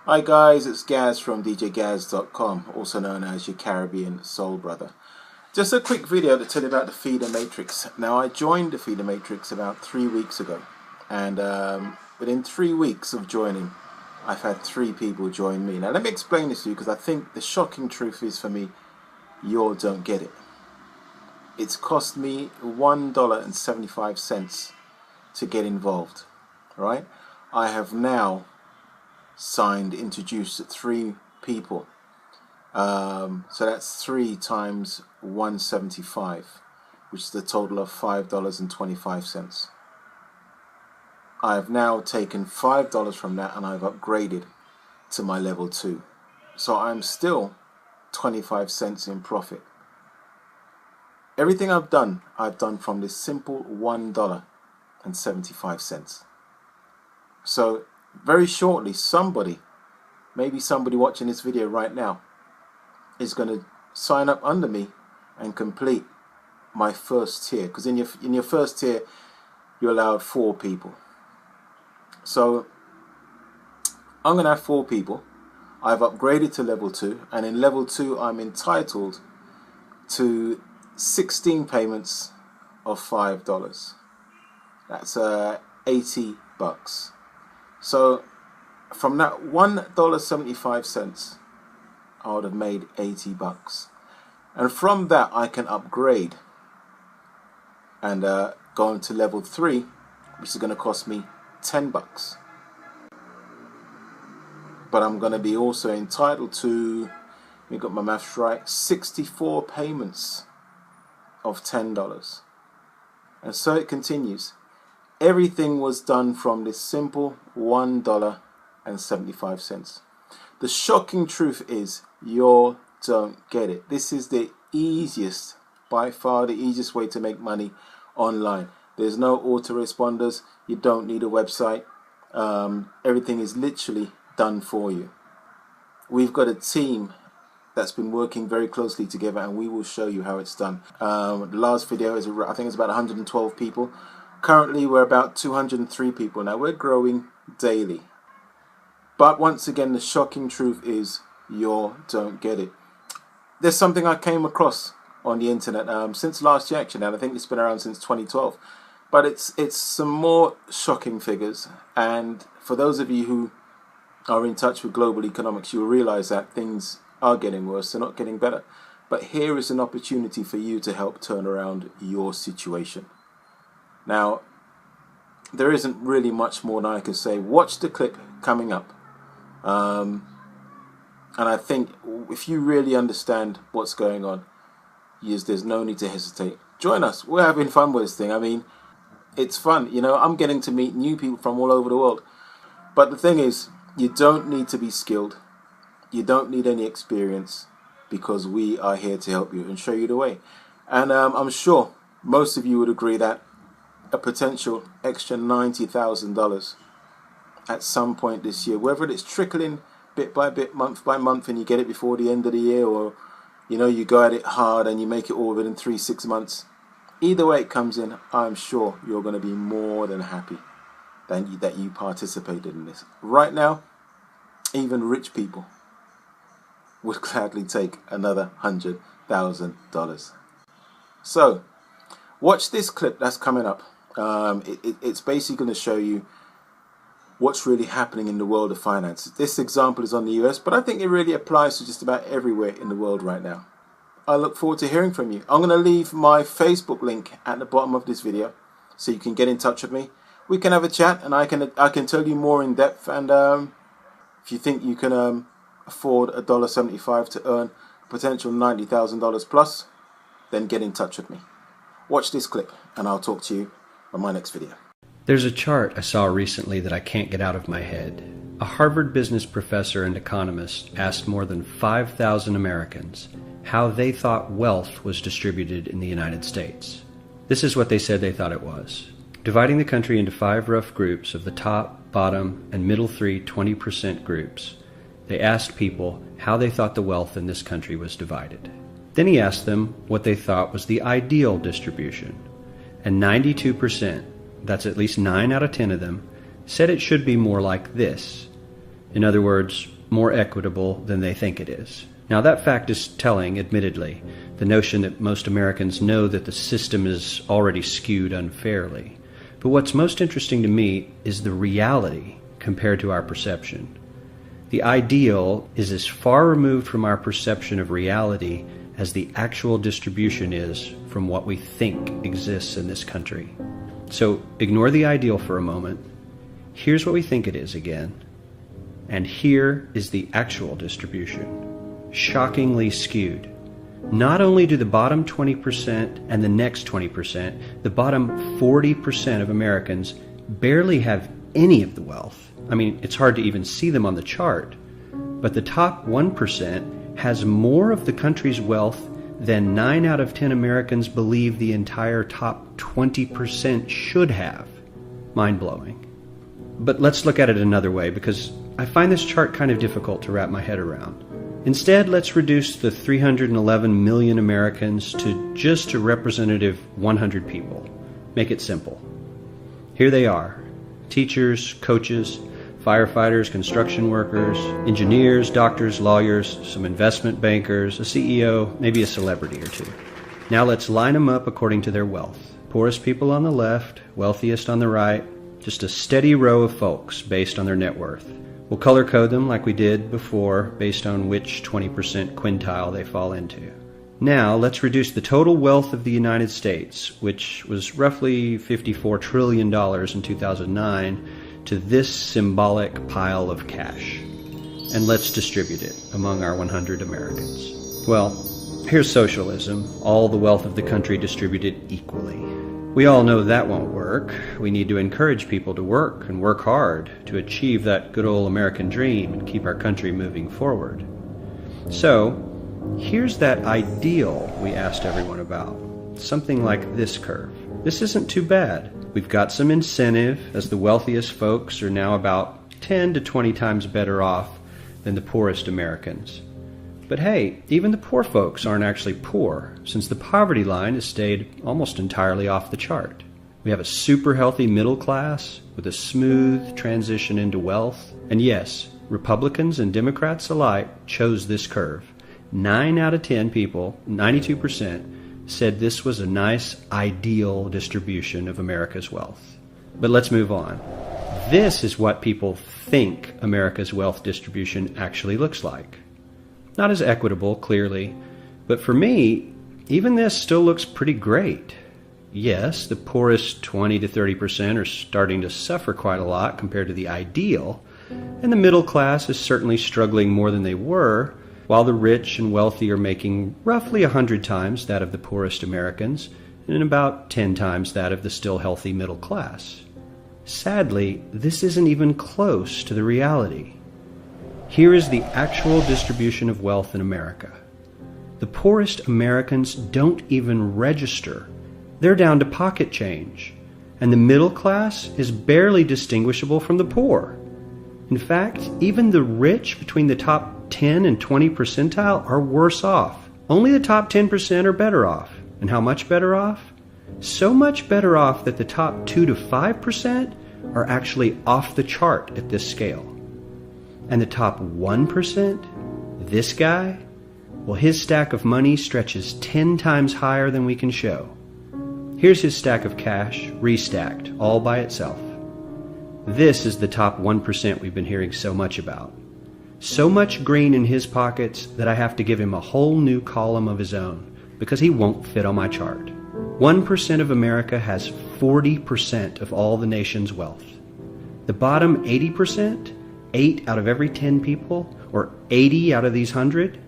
Hi guys, it's Gaz from DJGaz.com, also known as your Caribbean Soul Brother. Just a quick video to tell you about the Feeder Matrix. Now, I joined the Feeder Matrix about 3 weeks ago, and within 3 weeks of joining, I've had 3 people join me. Now, let me explain this to you, because I think the shocking truth is, for me, you all don't get it. It's cost me $1.75 to get involved, right? I have now introduced 3 people, so that's 3 times 175, which is the total of $5.25. I have now taken $5 from that and I've upgraded to my level 2, so I'm still 25 cents in profit. Everything I've done from this simple $1.75. So very shortly, maybe somebody watching this video right now, is going to sign up under me and complete my first tier. Because in your first tier, you're allowed 4 people. So I'm going to have 4 people. I've upgraded to level 2, and in level 2, I'm entitled to 16 payments of $5. That's $80. So from that $1.75, I would have made $80, and from that I can upgrade and go into level 3, which is going to cost me $10. But I'm going to be also entitled to, let me get my maths right, 64 payments of $10, and so it continues. Everything was done from this simple $1.75. The shocking truth is, you don't get it. This is the easiest, by far the easiest way to make money online. There's no autoresponders. You don't need a website. Everything is literally done for you. We've got a team that's been working very closely together, and we will show you how it's done. The last video is, I think it's about 112 people. Currently we're about 203 people. Now, we're growing daily. But once again, the shocking truth is, you don't get it. There's something I came across on the internet since last year, actually, and I think it's been around since 2012. But it's some more shocking figures, and for those of you who are in touch with global economics, you'll realize that things are getting worse, they're not getting better. But here is an opportunity for you to help turn around your situation. Now, there isn't really much more than I can say. Watch the clip coming up. And I think if you really understand what's going on, there's no need to hesitate. Join us. We're having fun with this thing. I mean, it's fun. You know, I'm getting to meet new people from all over the world. But the thing is, you don't need to be skilled. You don't need any experience, because we are here to help you and show you the way. And I'm sure most of you would agree that a potential extra $90,000 at some point this year, whether it's trickling bit by bit, month by month, and you get it before the end of the year, or you go at it hard and you make it all within 3-6 months, either way it comes in, I'm sure you're going to be more than happy that you participated in this. Right now, even rich people would gladly take another $100,000. So watch this clip that's coming up. It's basically going to show you what's really happening in the world of finance. This example is on the US, but I think it really applies to just about everywhere in the world right now. I look forward to hearing from you. I'm going to leave my Facebook link at the bottom of this video, so you can get in touch with me. We can have a chat, and I can tell you more in depth. And if you think you can afford $1.75 to earn a potential $90,000 plus, then get in touch with me. Watch this clip, and I'll talk to you on my next video. There's a chart I saw recently that I can't get out of my head. A Harvard business professor and economist asked more than 5,000 Americans how they thought wealth was distributed in the United States. This is what they said they thought it was. Dividing the country into 5 rough groups of the top, bottom, and middle 3 20% groups, they asked people how they thought the wealth in this country was divided. Then he asked them what they thought was the ideal distribution, and 92%, that's at least 9 out of 10 of them, said it should be more like this. In other words, more equitable than they think it is. Now, that fact is telling, admittedly, the notion that most Americans know that the system is already skewed unfairly. But what's most interesting to me is the reality compared to our perception. The ideal is as far removed from our perception of reality as the actual distribution is from what we think exists in this country. So ignore the ideal for a moment. Here's what we think it is again. And here is the actual distribution. Shockingly skewed. Not only do the bottom 20% and the next 20%, the bottom 40% of Americans barely have any of the wealth. I mean, it's hard to even see them on the chart. But the top 1% has more of the country's wealth than 9 out of 10 Americans believe the entire top 20% should have. Mind-blowing. But let's look at it another way, because I find this chart kind of difficult to wrap my head around. Instead, let's reduce the 311 million Americans to just a representative 100 people. Make it simple. Here they are: teachers, coaches, firefighters, construction workers, engineers, doctors, lawyers, some investment bankers, a CEO, maybe a celebrity or two. Now let's line them up according to their wealth. Poorest people on the left, wealthiest on the right, just a steady row of folks based on their net worth. We'll color code them like we did before based on which 20% quintile they fall into. Now let's reduce the total wealth of the United States, which was roughly $54 trillion in 2009, to this symbolic pile of cash. And let's distribute it among our 100 Americans. Well, here's socialism, all the wealth of the country distributed equally. We all know that won't work. We need to encourage people to work and work hard to achieve that good old American dream and keep our country moving forward. So, here's that ideal we asked everyone about. Something like this curve. This isn't too bad. We've got some incentive, as the wealthiest folks are now about 10 to 20 times better off than the poorest Americans. But hey, even the poor folks aren't actually poor, since the poverty line has stayed almost entirely off the chart. We have a super healthy middle class with a smooth transition into wealth. And yes, Republicans and Democrats alike chose this curve. 9 out of 10 people, 92%, said this was a nice, ideal distribution of America's wealth. But let's move on. This is what people think America's wealth distribution actually looks like. Not as equitable, clearly, but for me, even this still looks pretty great. Yes, the poorest 20 to 30% are starting to suffer quite a lot compared to the ideal, and the middle class is certainly struggling more than they were, while the rich and wealthy are making roughly 100 times that of the poorest Americans, and about 10 times that of the still healthy middle class. Sadly, this isn't even close to the reality. Here is the actual distribution of wealth in America. The poorest Americans don't even register. They're down to pocket change, and the middle class is barely distinguishable from the poor. In fact, even the rich between the top 10 and 20 percentile are worse off. Only the top 10% are better off. And how much better off? So much better off that the top 2 to 5% are actually off the chart at this scale. And the top 1%, this guy, well, his stack of money stretches 10 times higher than we can show. Here's his stack of cash, restacked, all by itself. This is the top 1% we've been hearing so much about. So much green in his pockets that I have to give him a whole new column of his own, because he won't fit on my chart. 1% of America has 40% of all the nation's wealth. The bottom 80%, 8 out of every 10 people, or 80 out of these 100,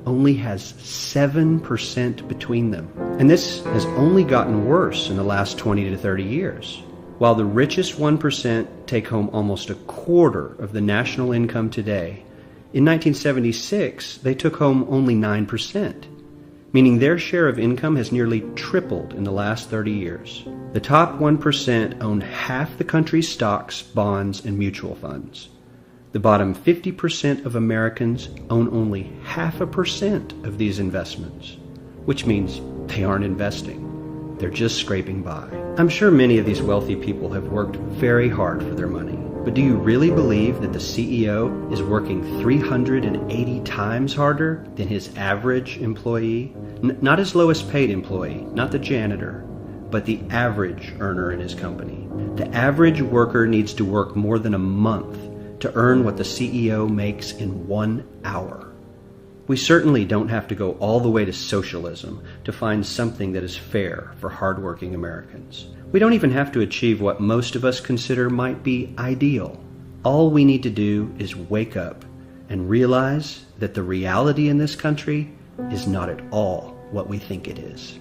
only has 7% between them. And this has only gotten worse in the last 20 to 30 years. While the richest 1% take home almost a quarter of the national income today, in 1976, they took home only 9%, meaning their share of income has nearly tripled in the last 30 years. The top 1% own half the country's stocks, bonds, and mutual funds. The bottom 50% of Americans own only 0.5% of these investments, which means they aren't investing. They're just scraping by. I'm sure many of these wealthy people have worked very hard for their money. But do you really believe that the CEO is working 380 times harder than his average employee? Not his lowest paid employee, not the janitor, but the average earner in his company. The average worker needs to work more than a month to earn what the CEO makes in 1 hour. We certainly don't have to go all the way to socialism to find something that is fair for hardworking Americans. We don't even have to achieve what most of us consider might be ideal. All we need to do is wake up and realize that the reality in this country is not at all what we think it is.